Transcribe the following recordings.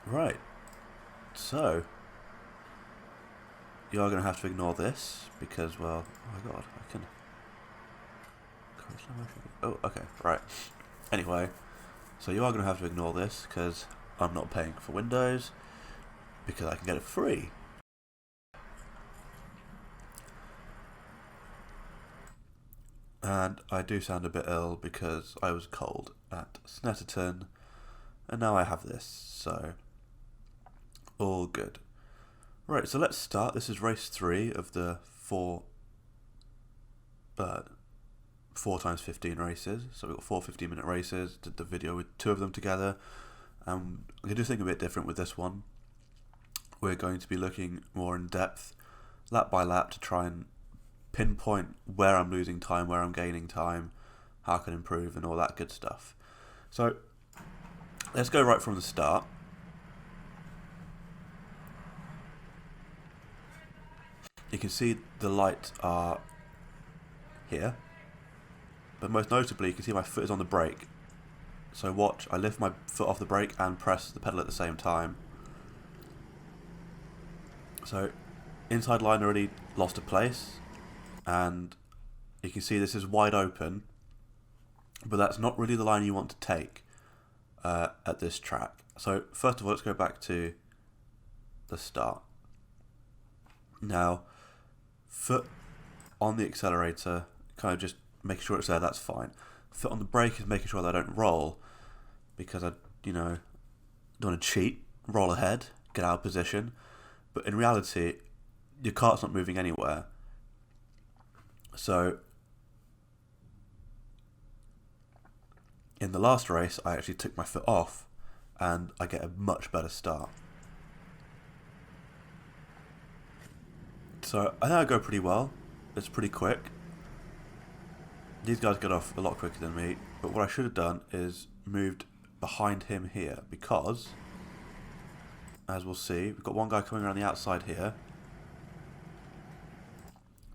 Right, so you are going to have to ignore this because, well, oh my god, I can. Oh, okay, right. Anyway, so you are going to have to ignore this because I'm not paying for Windows because I can get it free. And I do sound a bit ill because I was cold at Snetterton and now I have this, so all good. Right, so let's start. This is race 3 of the uh, 4 times 15 races. So we've got 4 15-minute races. Did the video with 2 of them together. I'm going to do something a bit different with this one. We're going to be looking more in depth, lap by lap, to try and pinpoint where I'm losing time, where I'm gaining time, how I can improve, and all that good stuff. So let's go right from the start. You can see the lights are here, but most notably you can see my foot is on the brake. So watch, I lift my foot off the brake and press the pedal at the same time. So inside line already lost a place, and you can see this is wide open, but that's not really the line you want to take at this track. So first of all, let's go back to the start. Now, foot on the accelerator, kind of just making sure it's there, that's fine. Foot on the brake is making sure that I don't roll, because I, don't want to cheat, roll ahead, get out of position. But in reality, your kart's not moving anywhere. So, in the last race, I actually took my foot off, and I get a much better start. So, I think I go pretty well. It's pretty quick. These guys get off a lot quicker than me, but what I should have done is moved behind him here, because, as we'll see, we've got one guy coming around the outside here.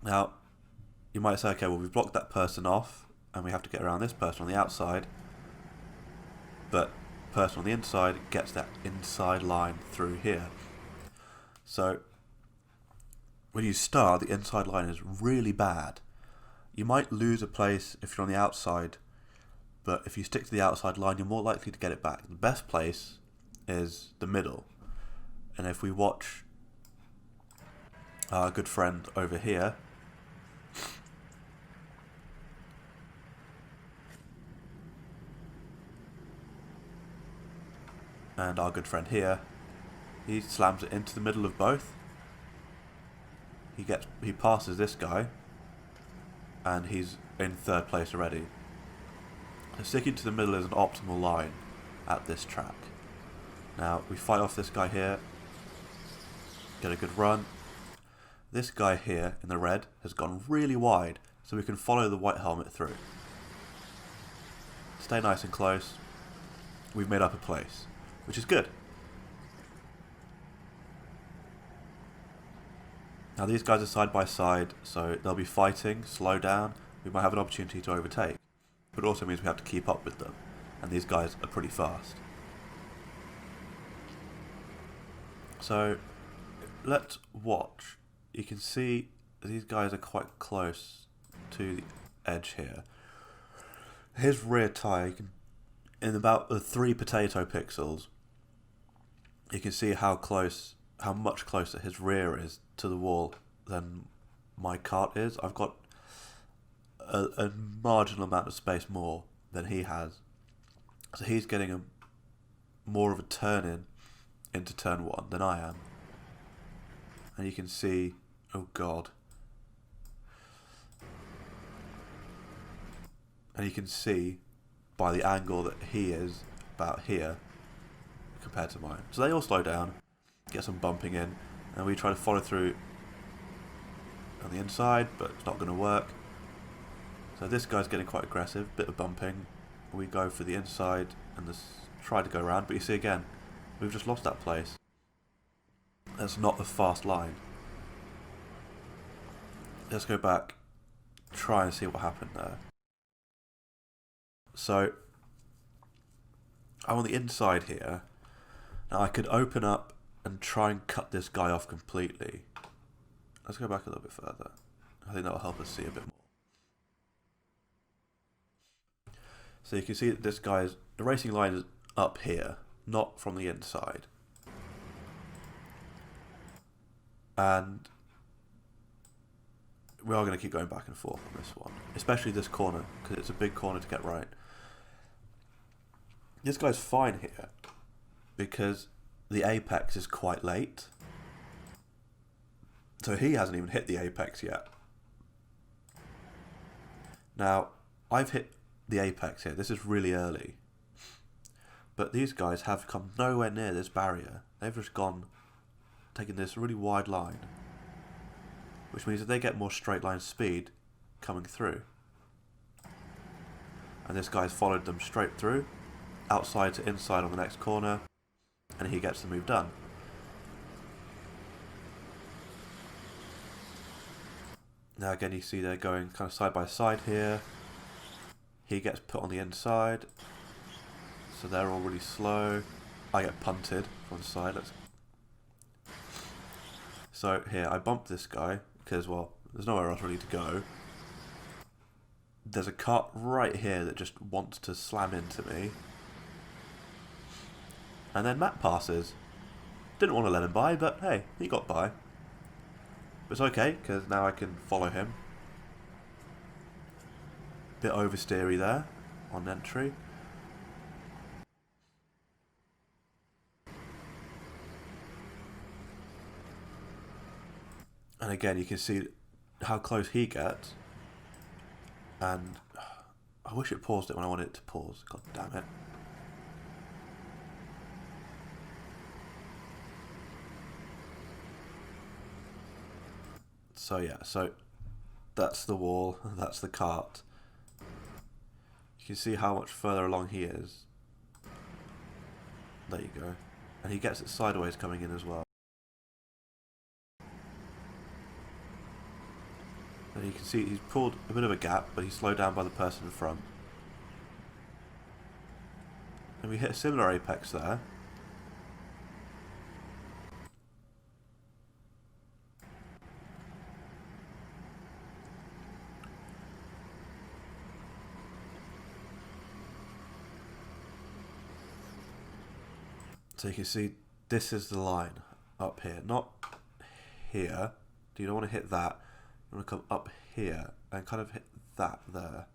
Now, you might say, okay, well, we've blocked that person off, and we have to get around this person on the outside, but the person on the inside gets that inside line through here. So, when you start, the inside line is really bad. You might lose a place if you're on the outside, but if you stick to the outside line, you're more likely to get it back. The best place is the middle. And if we watch our good friend over here, and our good friend here, he slams it into the middle of both. He passes this guy, and he's in 3rd place already. So sticking to the middle is an optimal line at this track. Now we fight off this guy here, get a good run. This guy here in the red has gone really wide, so we can follow the white helmet through. Stay nice and close. We've made up a place, which is good. Now these guys are side by side, so they'll be fighting, slow down. We might have an opportunity to overtake, but it also means we have to keep up with them, and these guys are pretty fast. So let's watch. You can see these guys are quite close to the edge here. His rear tyre, in about the 3 potato pixels, you can see how much closer his rear is to the wall than my kart is. I've got a marginal amount of space more than he has. So he's getting more of a turn into turn 1 than I am. And you can see, oh god. And you can see by the angle that he is about here compared to mine. So they all slow down, get some bumping in, and we try to follow through on the inside, but it's not going to work. So this guy's getting quite aggressive, bit of bumping. We go for the inside and try to go around, but you see again, we've just lost that place. That's not a fast line. Let's go back, try and see what happened there. So, I'm on the inside here. Now I could open up and try and cut this guy off completely. Let's go back a little bit further. I think that will help us see a bit more. So you can see that this guy's, the racing line is up here, not from the inside. And we are going to keep going back and forth on this one, especially this corner, because it's a big corner to get right. This guy's fine here, because the apex is quite late. So he hasn't even hit the apex yet. Now, I've hit the apex here. This is really early. But these guys have come nowhere near this barrier. They've just gone, taking this really wide line. Which means that they get more straight line speed coming through. And this guy's followed them straight through, outside to inside on the next corner, and he gets the move done. Now again you see they're going kind of side by side here. He gets put on the inside, so they're all really slow. I get punted on the side. So here, I bump this guy, because, well, there's nowhere else really to go. There's a kart right here that just wants to slam into me. And then Matt passes. Didn't want to let him by, but hey, he got by. But it's okay, because now I can follow him. Bit oversteery there on entry. And again, you can see how close he gets. And I wish it paused it when I wanted it to pause. God damn it. So yeah, so that's the wall, that's the kart. You can see how much further along he is. There you go. And he gets it sideways coming in as well. And you can see he's pulled a bit of a gap, but he's slowed down by the person in front. And we hit a similar apex there. So you can see this is the line up here, not here. You don't want to hit that. You want to come up here and kind of hit that there.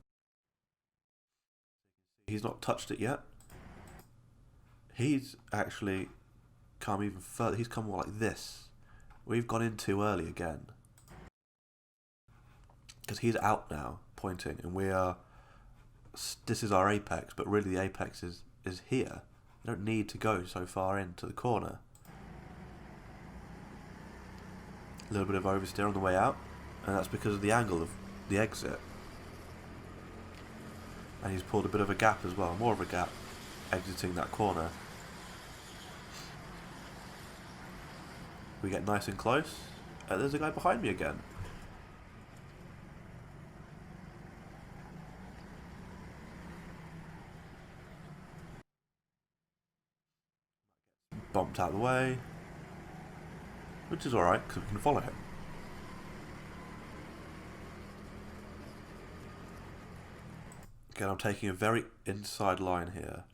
He's not touched it yet. He's actually come even further. He's come more like this. We've gone in too early again. Because he's out now, pointing, and we are... This is our apex, but really the apex is here. You don't need to go so far into the corner. A little bit of oversteer on the way out, and that's because of the angle of the exit. And he's pulled a bit of a gap as well, more of a gap, exiting that corner. We get nice and close, and there's a guy behind me again. Bumped out of the way, which is alright because we can follow him. Again, I'm taking a very inside line here.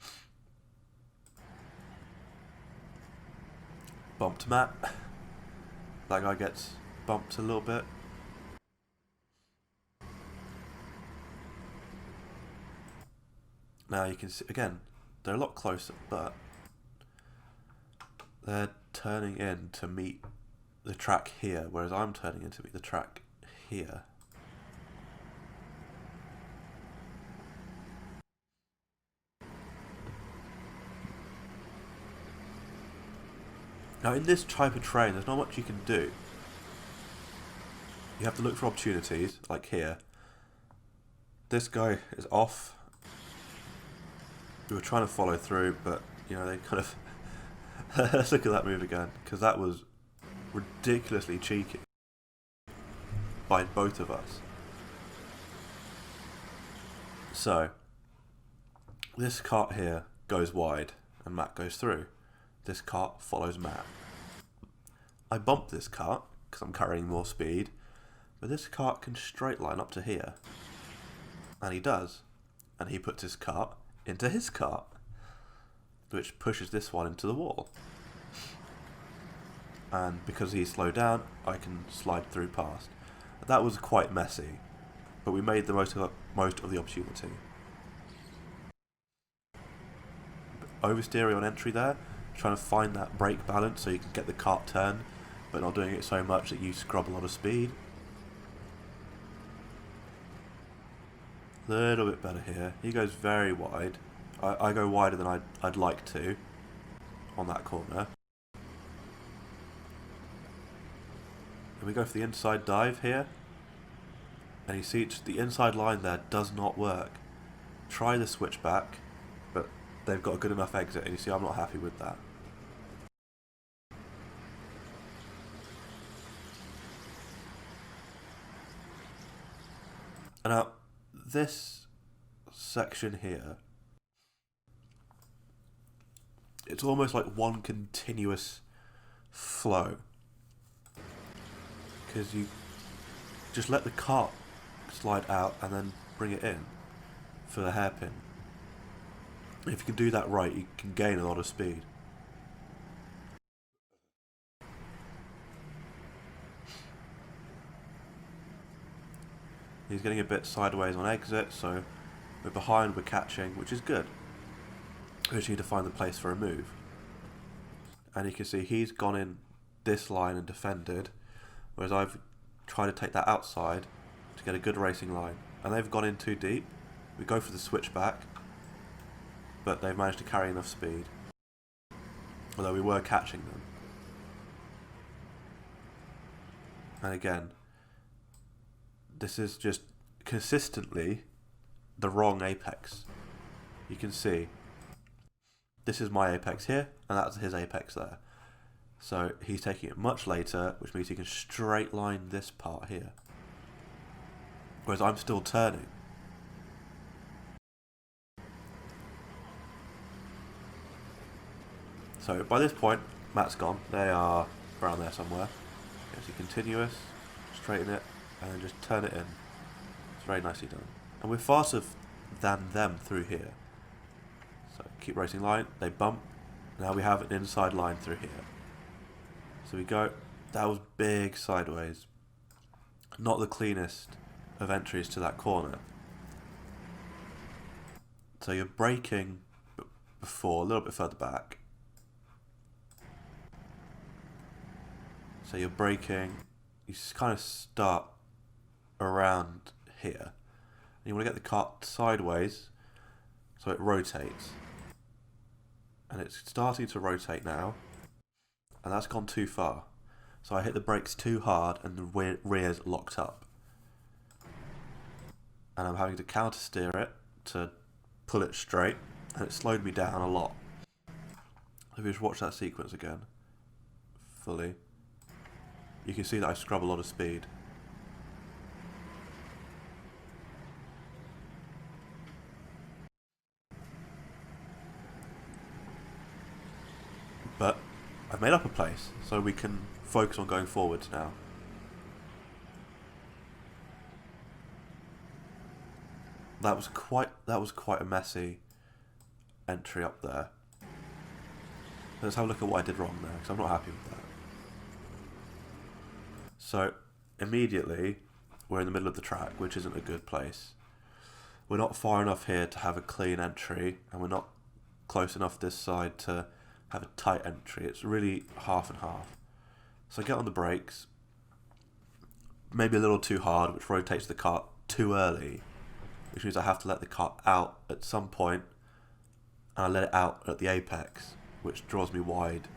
Bumped Matt. That guy gets bumped a little bit. Now you can see, again, they're a lot closer, but they're turning in to meet the track here, whereas I'm turning in to meet the track here. Now in this type of terrain, there's not much you can do. You have to look for opportunities, like here. This guy is off. We were trying to follow through, but, you know, they kind of... Let's look at that move again, because that was ridiculously cheeky by both of us. So, this kart here goes wide, and Matt goes through. this kart follows Matt. I bump this kart because I'm carrying more speed, but this kart can straight line up to here. And he does. And he puts his kart into his kart, which pushes this one into the wall. And because he's slowed down, I can slide through past. That was quite messy, but we made the most of the opportunity. Oversteering on entry there, trying to find that brake balance so you can get the kart turned, but not doing it so much that you scrub a lot of speed. A little bit better here. He goes very wide. I go wider than I'd like to on that corner. And we go for the inside dive here. And you see the inside line there does not work. Try the switchback, but they've got a good enough exit, and you see I'm not happy with that. And now, this section here, it's almost like one continuous flow. Because you just let the kart slide out and then bring it in for the hairpin. If you can do that right, you can gain a lot of speed. He's getting a bit sideways on exit, so we're behind, we're catching, which is good. We just need to find the place for a move. And you can see he's gone in this line and defended, whereas I've tried to take that outside to get a good racing line. And they've gone in too deep. We go for the switchback, but they've managed to carry enough speed. Although we were catching them. And again, this is just consistently the wrong apex. You can see this is my apex here, and that's his apex there. So he's taking it much later, which means he can straight line this part here. Whereas I'm still turning. So by this point, Matt's gone. They are around there somewhere. It's continuous, straighten it, and then just turn it in. It's very nicely done. And we're faster than them through here. So keep racing line, they bump. Now we have an inside line through here. So we go, that was big sideways. Not the cleanest of entries to that corner. So you're braking before, a little bit further back. So you're braking, you kind of start around here. And you want to get the kart sideways so it rotates. And it's starting to rotate now. And that's gone too far. So I hit the brakes too hard and the rear's locked up. And I'm having to counter steer it to pull it straight. And it slowed me down a lot. If you just watch that sequence again, fully, you can see that I scrub a lot of speed. But I've made up a place, so we can focus on going forwards now. That was quite a messy entry up there. Let's have a look at what I did wrong there, because I'm not happy with that. So immediately we're in the middle of the track, which isn't a good place. We're not far enough here to have a clean entry, and we're not close enough this side to have a tight entry. It's really half and half. So I get on the brakes, maybe a little too hard, which rotates the kart too early, which means I have to let the kart out at some point, and I let it out at the apex, which draws me wide,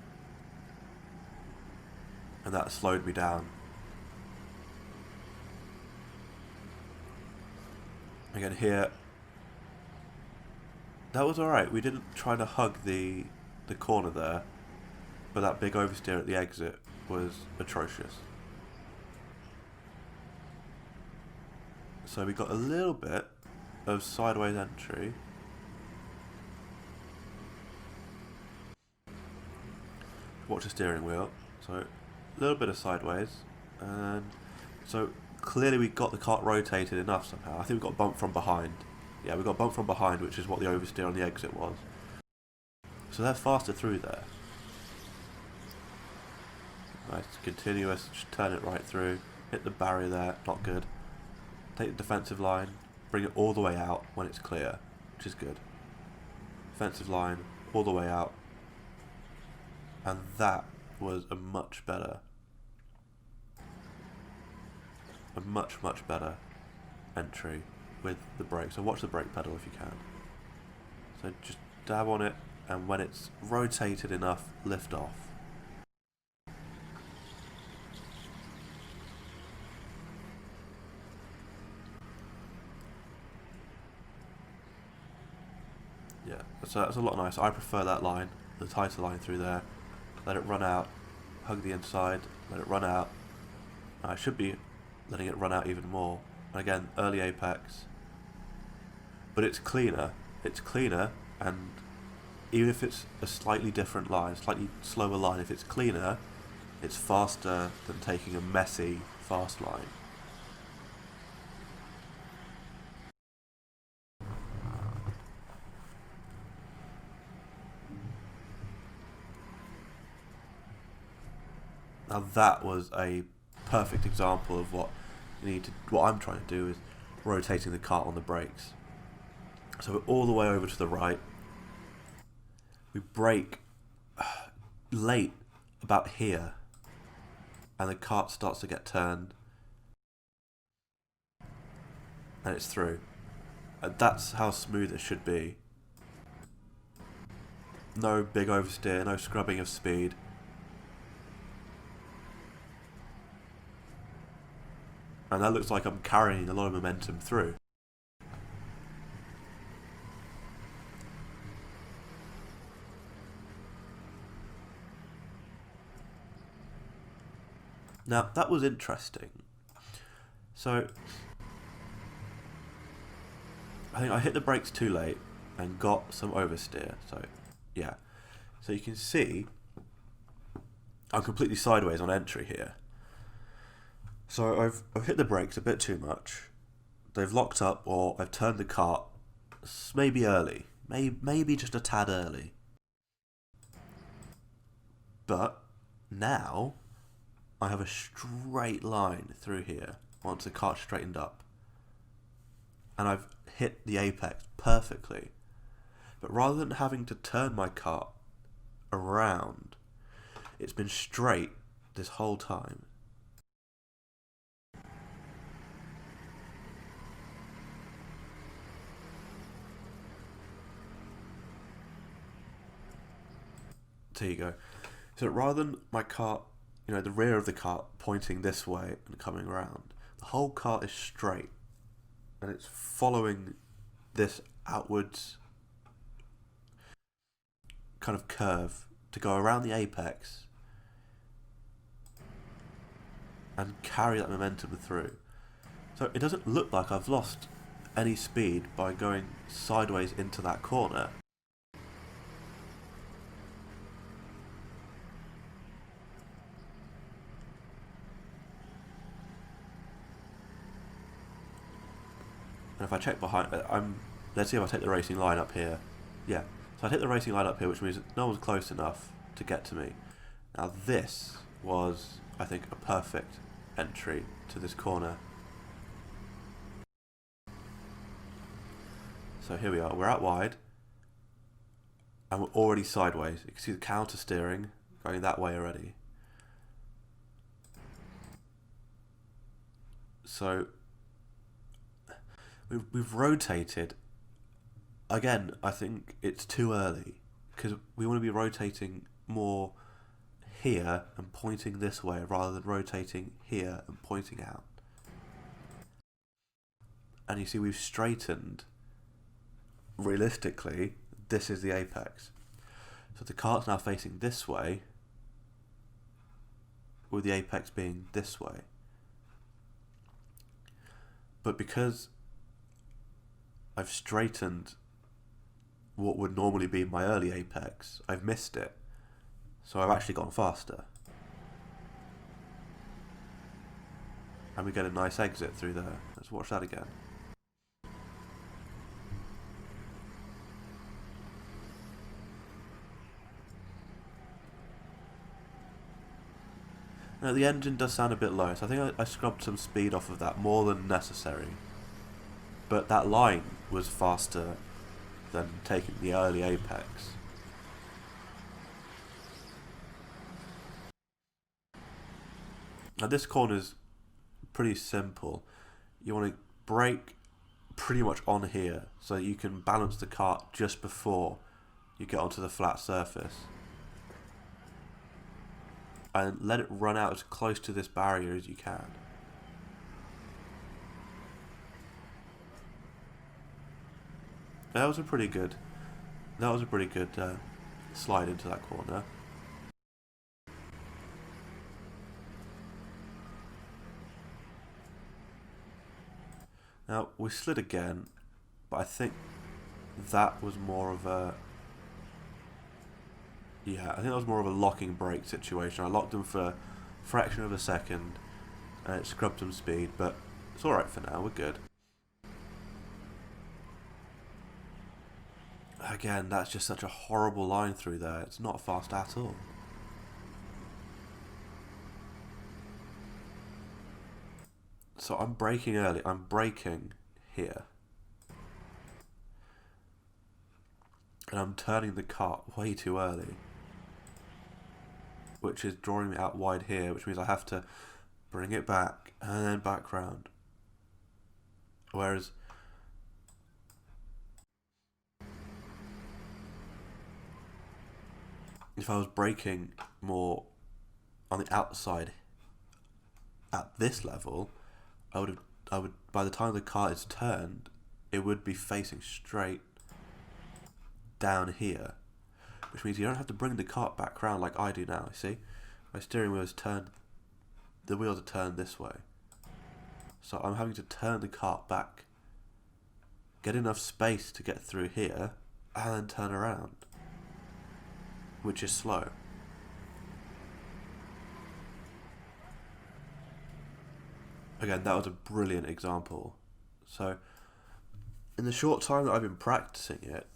and that slowed me down. Again here, that was alright. We didn't try to hug the corner there, but that big oversteer at the exit was atrocious. So we got a little bit of sideways entry. watch the steering wheel. So a little bit of sideways, and so clearly we got the kart rotated enough somehow. I think we got bumped from behind. Yeah, we got bumped from behind, which is what the oversteer on the exit was. So they're faster through there. Nice, continuous, just turn it right through. Hit the barrier there, not good. Take the defensive line, bring it all the way out when it's clear, which is good. Defensive line, all the way out. And that was a much better entry with the brake. So watch the brake pedal if you can. So just dab on it, and when it's rotated enough, lift off. Yeah, so that's a lot nicer. I prefer that line, the tighter line through there. Let it run out, hug the inside, let it run out. Now, I should be letting it run out even more. And again, early apex. But it's cleaner, and even if it's a slightly different line, slightly slower line, if it's cleaner, it's faster than taking a messy, fast line. Now that was a perfect example of what I'm trying to do is rotating the kart on the brakes. So we're all the way over to the right. We brake late about here, and the kart starts to get turned, and it's through. And that's how smooth it should be. No big oversteer, no scrubbing of speed. And that looks like I'm carrying a lot of momentum through. Now, that was interesting. So, I think I hit the brakes too late and got some oversteer. So, yeah. So you can see I'm completely sideways on entry here. So I've hit the brakes a bit too much. They've locked up, or I've turned the kart maybe early. Maybe just a tad early. But now I have a straight line through here once the kart's straightened up. And I've hit the apex perfectly. But rather than having to turn my kart around, it's been straight this whole time. There you go. So rather than my kart, the rear of the kart pointing this way and coming around, the whole kart is straight. And it's following this outwards kind of curve to go around the apex and carry that momentum through. So it doesn't look like I've lost any speed by going sideways into that corner. And if I check behind, let's see if I take the racing line up here. Yeah, so I take the racing line up here, which means that no one's close enough to get to me. Now this was, I think, a perfect entry to this corner. So here we are, we're out wide, and we're already sideways. You can see the counter steering going that way already. So we've rotated. Again, I think it's too early, because we want to be rotating more here and pointing this way rather than rotating here and pointing out. And you see we've straightened. Realistically, this is the apex. So the kart's now facing this way, with the apex being this way. But because I've straightened what would normally be my early apex, I've missed it. So I've actually gone faster. And we get a nice exit through there. Let's watch that again. Now the engine does sound a bit low, so I think I scrubbed some speed off of that, more than necessary. But that line was faster than taking the early apex. Now this corner is pretty simple. You want to brake pretty much on here so you can balance the kart just before you get onto the flat surface. And let it run out as close to this barrier as you can. That was a pretty good slide into that corner. Now we slid again, but I think that was more of a locking brake situation. I locked them for a fraction of a second and it scrubbed some speed, but it's alright for now, we're good. Again, that's just such a horrible line through there. It's not fast at all. So I'm braking early. I'm braking here. And I'm turning the kart way too early. Which is drawing me out wide here, which means I have to bring it back and then back round. Whereas if I was braking more on the outside at this level, I would by the time the kart is turned, it would be facing straight down here, which means you don't have to bring the kart back round like I do now. You see, my steering wheel is turned, the wheels are turned this way, so I'm having to turn the kart back, get enough space to get through here, and then turn around, which is slow. Again, that was a brilliant example. So, in the short time that I've been practicing it,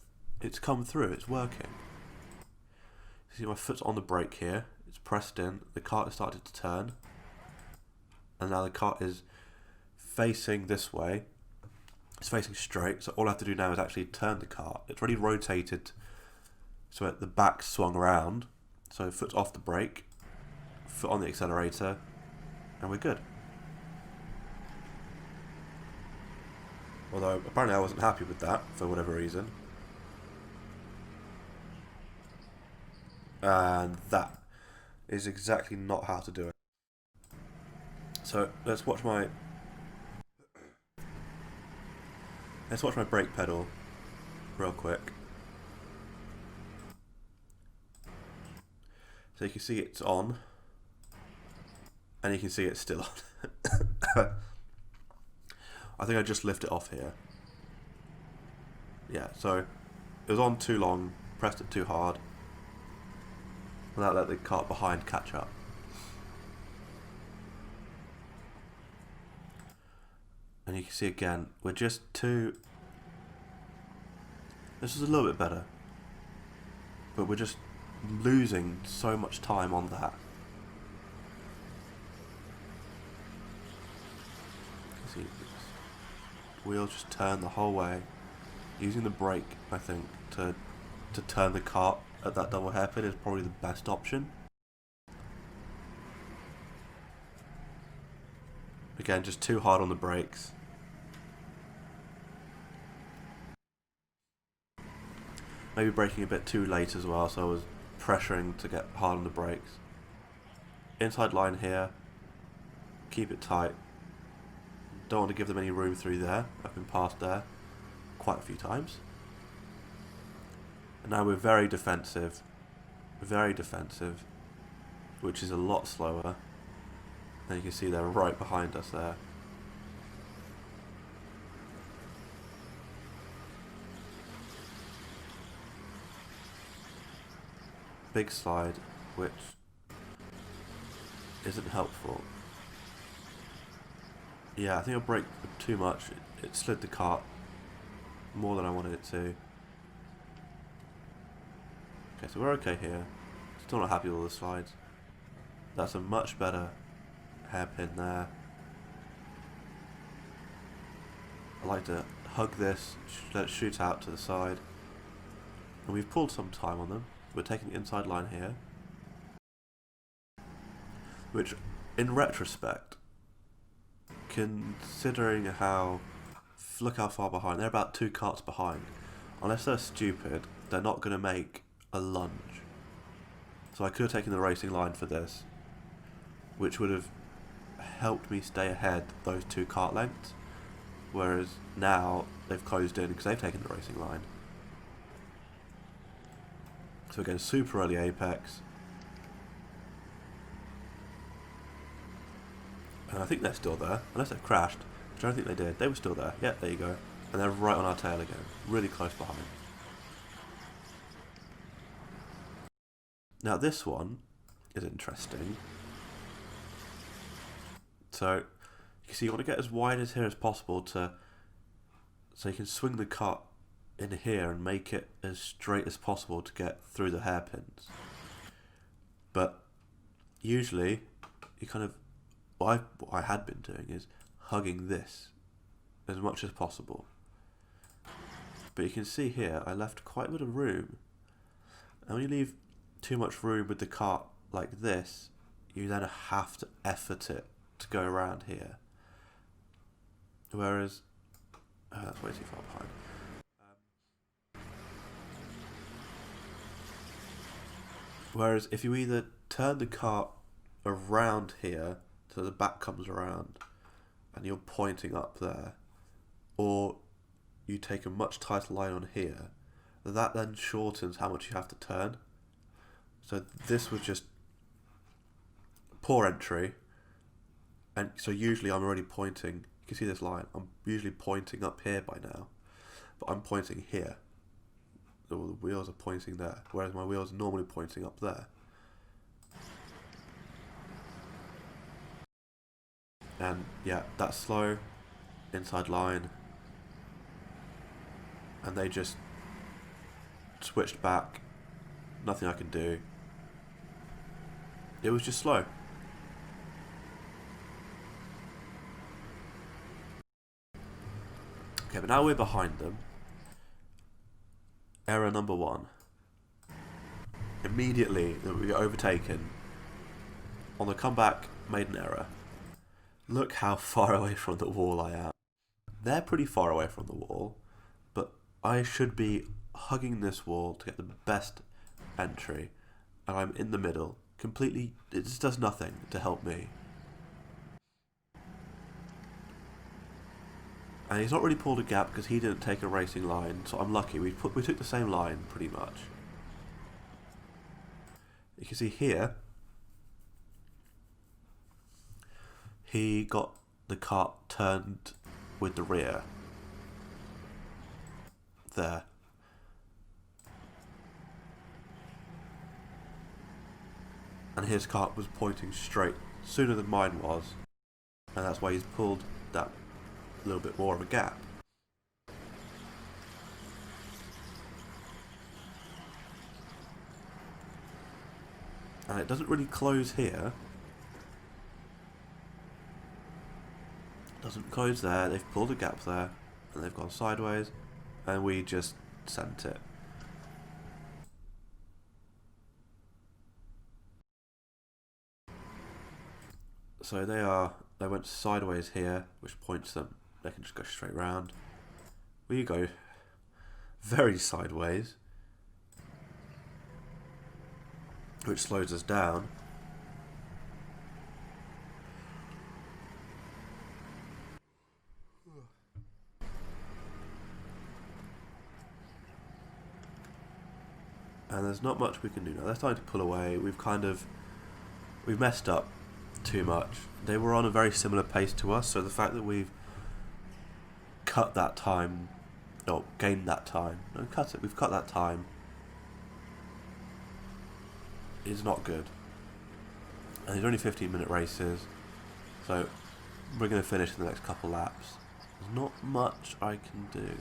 it's come through, it's working. See, my foot's on the brake here, it's pressed in, the kart has started to turn, and now the kart is facing this way, it's facing straight, so all I have to do now is actually turn the kart. It's already rotated, so the back swung around, so foot's off the brake, foot on the accelerator, and we're good. Although, apparently I wasn't happy with that, for whatever reason. And that is exactly not how to do it. So, let's watch my brake pedal real quick. So you can see it's on, and you can see it's still on. I think I just lift it off here. Yeah, so it was on too long, pressed it too hard, and that let the kart behind catch up. And you can see again, we're just too... This is a little bit better, but we're just losing so much time on that. See, wheels just turn the whole way, using the brake, I think, to turn the kart at that double hairpin is probably the best option. Again, just too hard on the brakes. Maybe braking a bit too late as well, so I was pressuring to get hard on the brakes. Inside line here, keep it tight. Don't want to give them any room through there. I've been past there quite a few times. And now we're very defensive, which is a lot slower. And you can see they're right behind us there. Big slide, which isn't helpful. Yeah, I think I braked too much. It slid the kart more than I wanted it to. Okay, so we're okay here. Still not happy with all the slides. That's a much better hairpin there. I like to hug this, let it shoot out to the side. And we've pulled some time on them. We're taking the inside line here. Which, in retrospect, considering how... Look how far behind. They're about 2 karts behind. Unless they're stupid, they're not going to make a lunge. So I could have taken the racing line for this, which would have helped me stay ahead those 2 kart lengths. Whereas now they've closed in because they've taken the racing line. So again, super early apex. And I think they're still there, unless they've crashed, which I don't think they did. They were still there. Yeah, there you go. And they're right on our tail again, really close behind. Now this one is interesting. So you can see you want to get as wide as here as possible so you can swing the kart in here and make it as straight as possible to get through the hairpins. But usually you kind of, what I had been doing is hugging this as much as possible. But you can see here I left quite a bit of room, and when you leave too much room with the kart like this, you then have to effort it to go around here. Whereas that's way too far behind. Whereas if you either turn the kart around here so the back comes around and you're pointing up there, or you take a much tighter line on here, that then shortens how much you have to turn. So this was just poor entry, and so usually I'm already pointing, you can see this line, I'm usually pointing up here by now, but I'm pointing here. The wheels are pointing there, whereas my wheels are normally pointing up there. And yeah, that's slow, inside line, and they just switched back, nothing I can do. It was just slow. Okay, but now we're behind them. Error number 1. Immediately that we get overtaken, on the comeback, made an error. Look how far away from the wall I am. They're pretty far away from the wall, but I should be hugging this wall to get the best entry, and I'm in the middle. Completely, it just does nothing to help me. And he's not really pulled a gap because he didn't take a racing line, so I'm lucky. We took the same line pretty much. You can see here, he got the kart turned with the rear. There. And his kart was pointing straight sooner than mine was, and that's why he's pulled that little bit more of a gap. And it doesn't really close here. Doesn't close there. They've pulled a gap there, and they've gone sideways, and we just sent it. So they went sideways here, which points them. They can just go straight round. We go very sideways, which slows us down. And there's not much we can do now. They're starting to pull away. We've messed up too much. They were on a very similar pace to us, so the fact that we've cut that time, or gained that time, we've cut that time, is not good. And these are only 15-minute races, so we're going to finish in the next couple laps. There's not much I can do.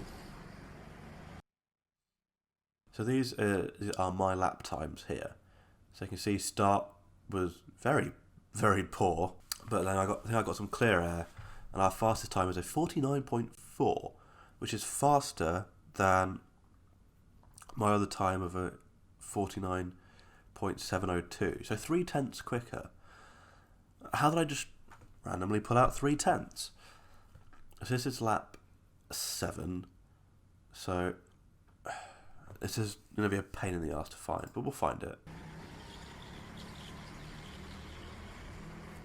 So these are my lap times here. So you can see start was very, very poor, but then I think I got some clear air, and our fastest time was a 49.4, which is faster than my other time of a 49.702. So 3/10 quicker. How did I just randomly pull out 3/10? So this is lap 7. So this is going to be a pain in the ass to find, but we'll find it.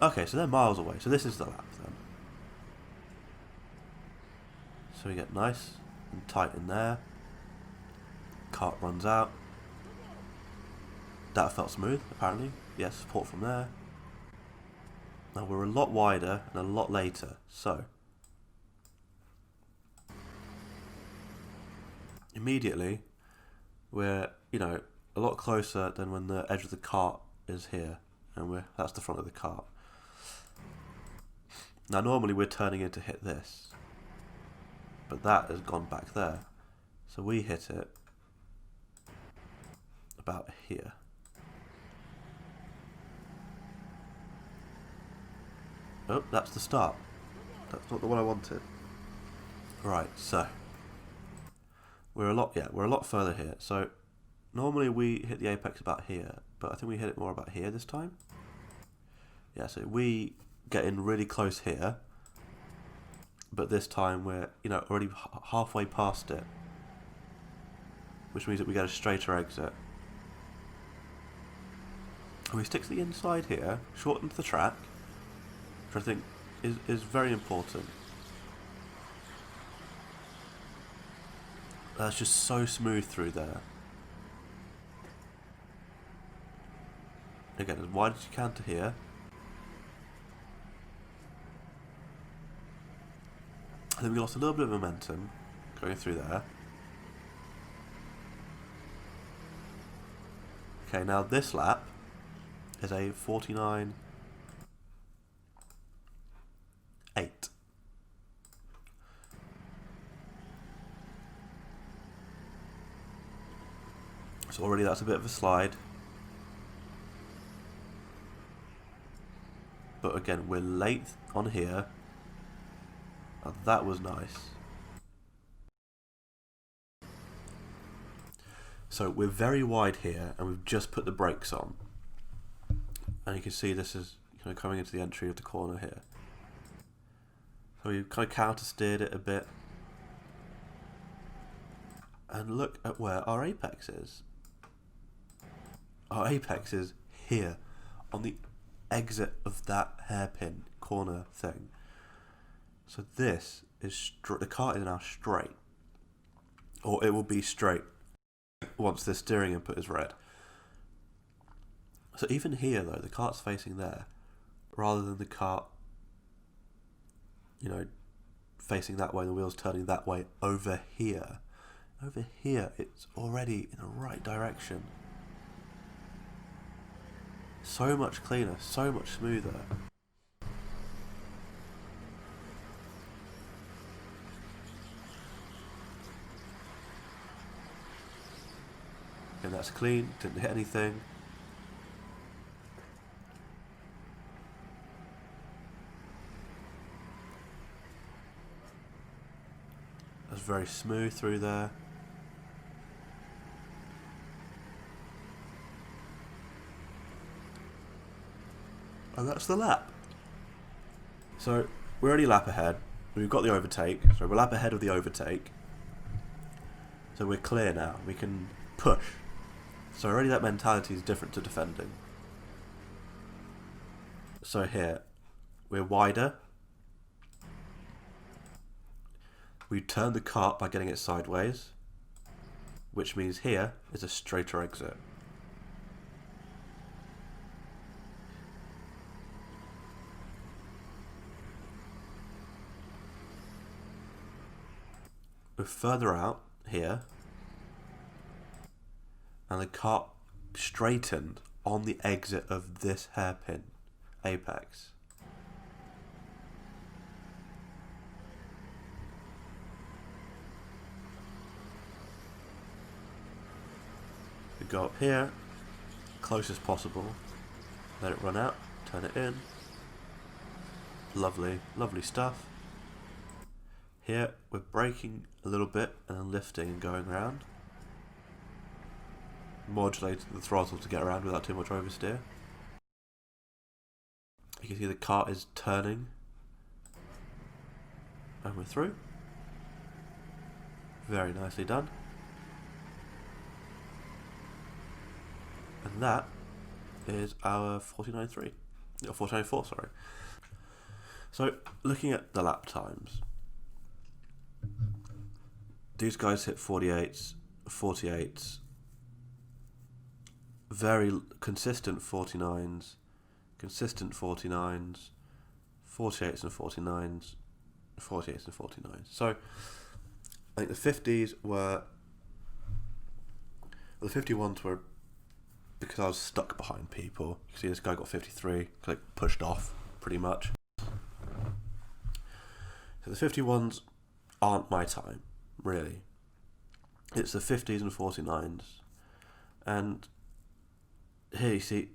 Okay, so they're miles away. So this is the lap then. So we get nice and tight in there. Kart runs out. That felt smooth, apparently. Yes, support from there. Now we're a lot wider and a lot later, so immediately we're, a lot closer than when the edge of the kart is here, and that's the front of the kart. Now normally we're turning in to hit this, but that has gone back there, so we hit it about here. Oh, that's the start. That's not the one I wanted. Right, so we're a lot further here. So normally we hit the apex about here, but I think we hit it more about here this time. Yeah, so we get in really close here, but this time we're already halfway past it, which means that we get a straighter exit. And we stick to the inside here, shorten the track, which I think is very important. That's just so smooth through there. Again, as wide as you can to here. I think we lost a little bit of momentum going through there. Okay, now this lap is a 49.8. So already that's a bit of a slide. But again, we're late on here. Now that was nice. So we're very wide here, and we've just put the brakes on. And you can see this is coming into the entry of the corner here. So we've kind of counter-steered it a bit. And look at where our apex is. Our apex is here, on the exit of that hairpin corner thing. So this is the kart is now straight, or it will be straight once the steering input is red. So even here though, the kart's facing there, rather than the kart, facing that way, the wheels turning that way over here. Over here, it's already in the right direction. So much cleaner, so much smoother. And that's clean, didn't hit anything. That's very smooth through there. And that's the lap. So we're already a lap ahead. We've got the overtake. So we're a lap ahead of the overtake. So we're clear now. We can push. So already that mentality is different to defending. So here, we're wider. We turn the kart by getting it sideways, which means here is a straighter exit. We're further out here, and the kart straightened on the exit of this hairpin apex. We go up here, close as possible, let it run out, turn it in. Lovely, lovely stuff. Here we're braking a little bit and then lifting and going around. Modulating the throttle to get around without too much oversteer. You can see the kart is turning. And we're through. Very nicely done. And that is our 49.3. Or 49.4, sorry. So, looking at the lap times. These guys hit 48s, 48s, very consistent 49s, consistent 49s, 48s and 49s, 48s and 49s. So, I think the 50s were, well, the 51s were because I was stuck behind people. You can see this guy got 53, like pushed off pretty much. So the 51s aren't my time, really. It's the 50s and 49s. And here you see,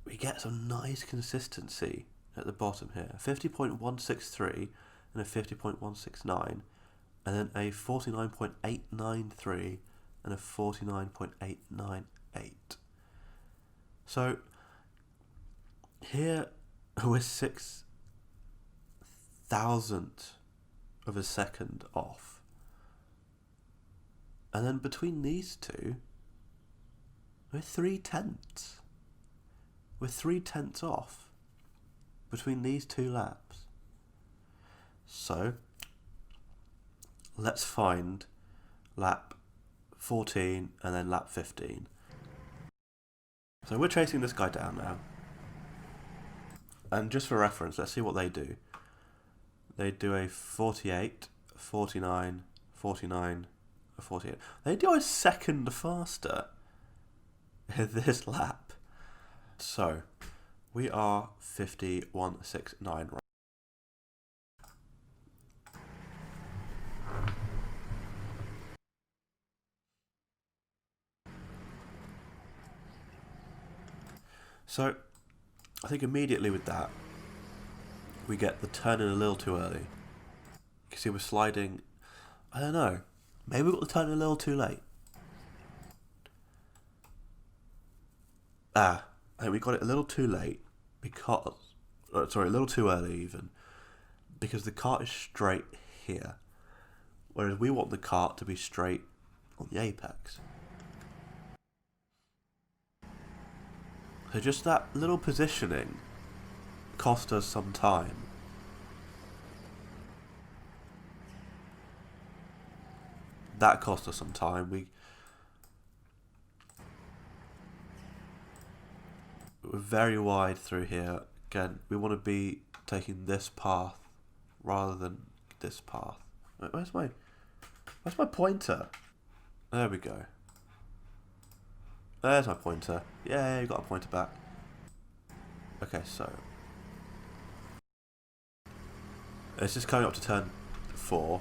we get some nice consistency at the bottom here. A 50.163 and a 50.169. And then a 49.893 and a 49.898. So here we're 6,000th of a second off. And then between these two, we're 3/10. We're 3/10 off between these two laps. So let's find lap 14 and then lap 15. So we're chasing this guy down now. And just for reference, let's see what they do. They do a 48, 49, 49, a 48. They do a second faster in this lap. So we are 51.69 right. So I think immediately with that, we get the turn in a little too early. You can see we're sliding, I don't know, maybe we got the turn in a little too late. I think we got it a little too late because, sorry, a little too early even, because the kart is straight here, whereas we want the kart to be straight on the apex. So just that little positioning cost us some time. That cost us some time. We're very wide through here. Again, we want to be taking this path rather than this path. Where's my pointer? There we go. There's my pointer. Yay, got a pointer back. Okay, so it's just coming up to turn 4.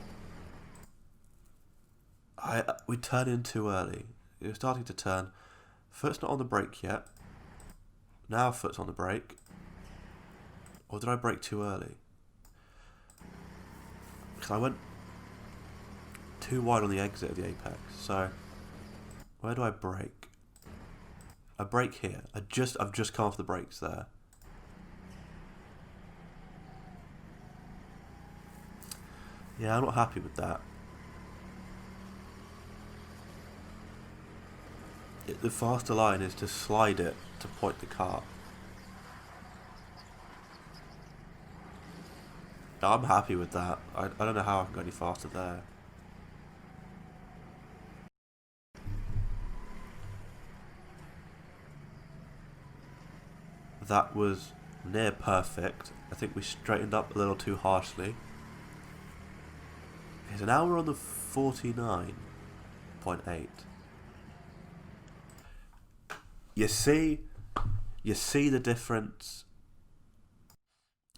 We turn in too early. We're starting to turn. Foot's not on the brake yet. Now foot's on the brake. Or did I brake too early? Because I went too wide on the exit of the apex. So where do I brake? I brake here. I've just come off the brakes there. Yeah, I'm not happy with that. The faster line is to slide it to point the kart. I'm happy with that. I don't know how I can go any faster there. That was near perfect. I think we straightened up a little too harshly. Okay, so now we're on the 49.8. You see, You see the difference?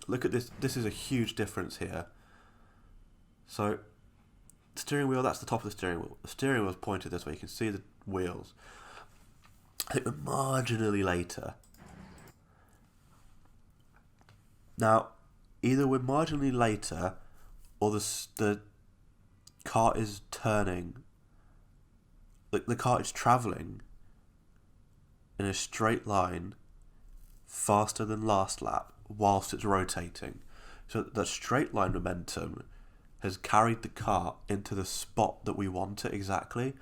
Look at this. This is a huge difference here. So, steering wheel, that's the top of the steering wheel. The steering wheel is pointed this way. You can see the wheels. I think we're marginally later. Now, either we're marginally later, or the kart is turning. The kart is travelling in a straight line faster than last lap whilst it's rotating. So that straight line momentum has carried the kart into the spot that we want it exactly.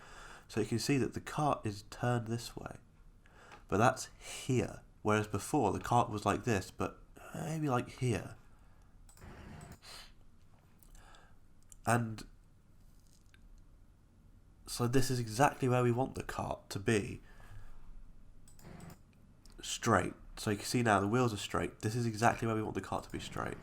So you can see that the kart is turned this way. But that's here. Whereas before the kart was like this, but maybe like here. And so this is exactly where we want the kart to be. Straight. So you can see now the wheels are straight. This is exactly where we want the kart to be straight.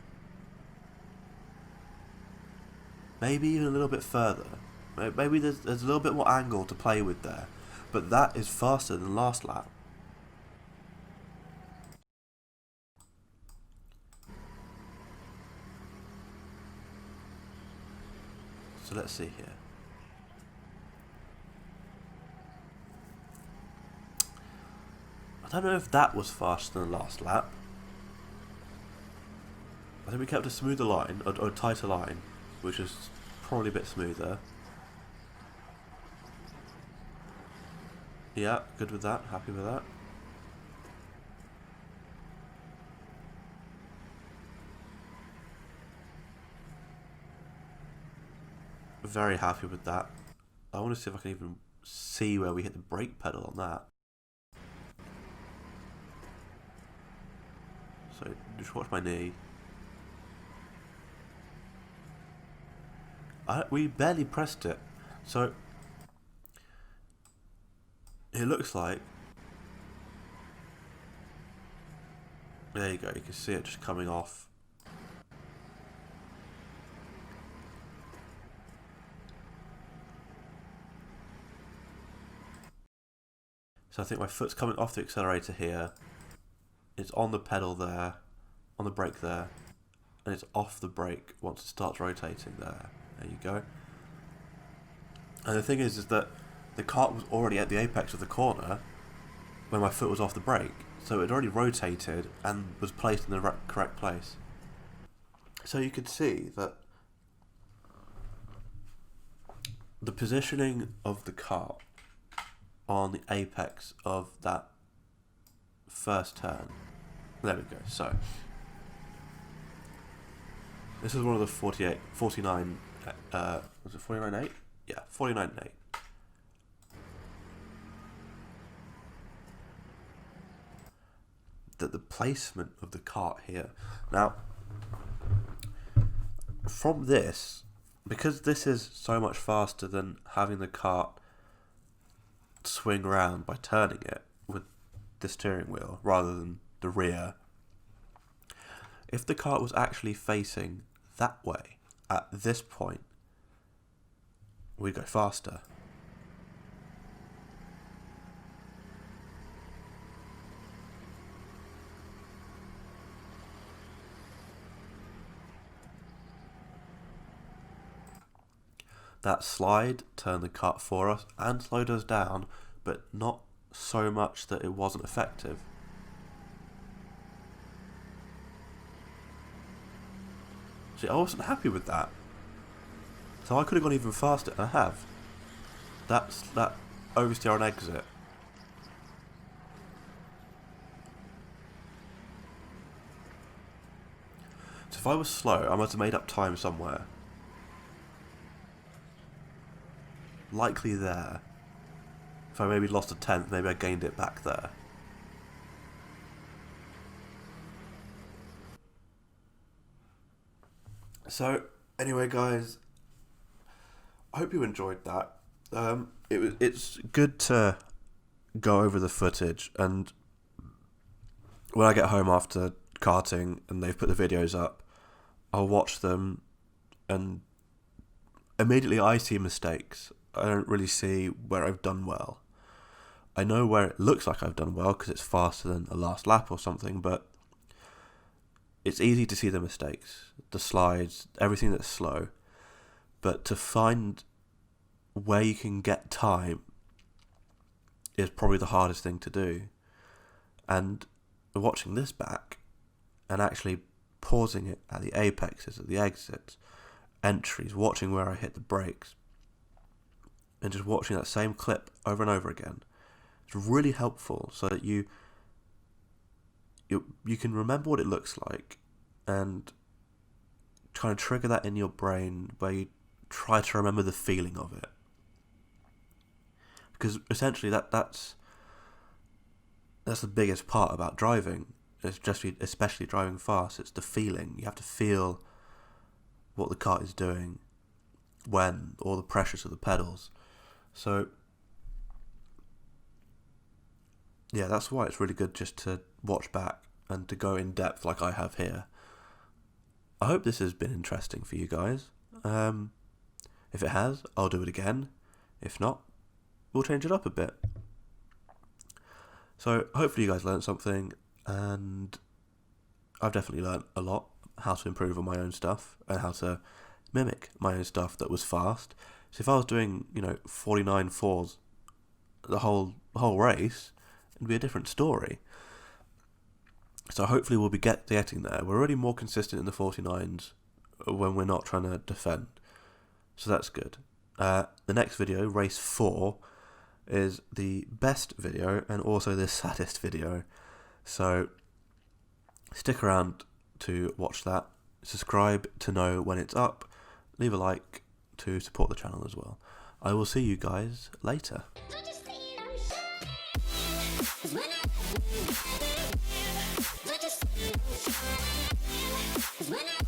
Maybe even a little bit further. Maybe there's a little bit more angle to play with there. But that is faster than last lap. So let's see here. I don't know if that was faster than last lap. I think we kept a smoother line, or a tighter line, which is probably a bit smoother. Yeah, good with that, happy with that. Very happy with that. I want to see if I can even see where we hit the brake pedal on that. So, just watch my knee. We barely pressed it. So, it looks like... There you go, you can see it just coming off. So I think my foot's coming off the accelerator here. It's on the pedal there, on the brake there, and it's off the brake once it starts rotating there. There you go. And the thing is that the kart was already at the apex of the corner when my foot was off the brake. So it had already rotated and was placed in the correct place. So you could see that the positioning of the kart on the apex of that first turn. There we go. So this is one of the 49, was it 49.8? Yeah, 49.8. That the placement of the kart here. Now, from this, because this is so much faster than having the kart swing around by turning it with the steering wheel rather than the rear, if the kart was actually facing that way at this point, we'd go faster. That slide turned the kart for us and slowed us down, but not so much that it wasn't effective. See, I wasn't happy with that. So I could have gone even faster, and I have. That's that oversteer on exit. So if I was slow, I must have made up time somewhere. Likely there. If I maybe lost a tenth, maybe I gained it back there. So, anyway guys, I hope you enjoyed that. It's good to go over the footage, and when I get home after karting and they've put the videos up, I'll watch them, and immediately I see mistakes. I don't really see where I've done well. I know where it looks like I've done well because it's faster than a last lap or something, but it's easy to see the mistakes, the slides, everything that's slow. But to find where you can get time is probably the hardest thing to do. And watching this back and actually pausing it at the apexes, at the exits, entries, watching where I hit the brakes, and just watching that same clip over and over again, it's really helpful so that you can remember what it looks like and try and trigger that in your brain where you try to remember the feeling of it. Because essentially that's the biggest part about driving. It's just, especially driving fast, it's the feeling. You have to feel what the kart is doing when, all the pressures of the pedals. So yeah, that's why it's really good just to watch back and to go in depth like I have here. I hope this has been interesting for you guys. If it has, I'll do it again. If not, we'll change it up a bit. So hopefully you guys learned something, and I've definitely learned a lot, how to improve on my own stuff and how to mimic my own stuff that was fast. So if I was doing 49 fours the whole race, it'd be a different story. So hopefully we'll be getting there. We're already more consistent in the 49s when we're not trying to defend, so that's good. The next video, race 4, is the best video and also the saddest video, so stick around to watch that. Subscribe to know when it's up, leave a like to support the channel as well. I will see you guys later. When I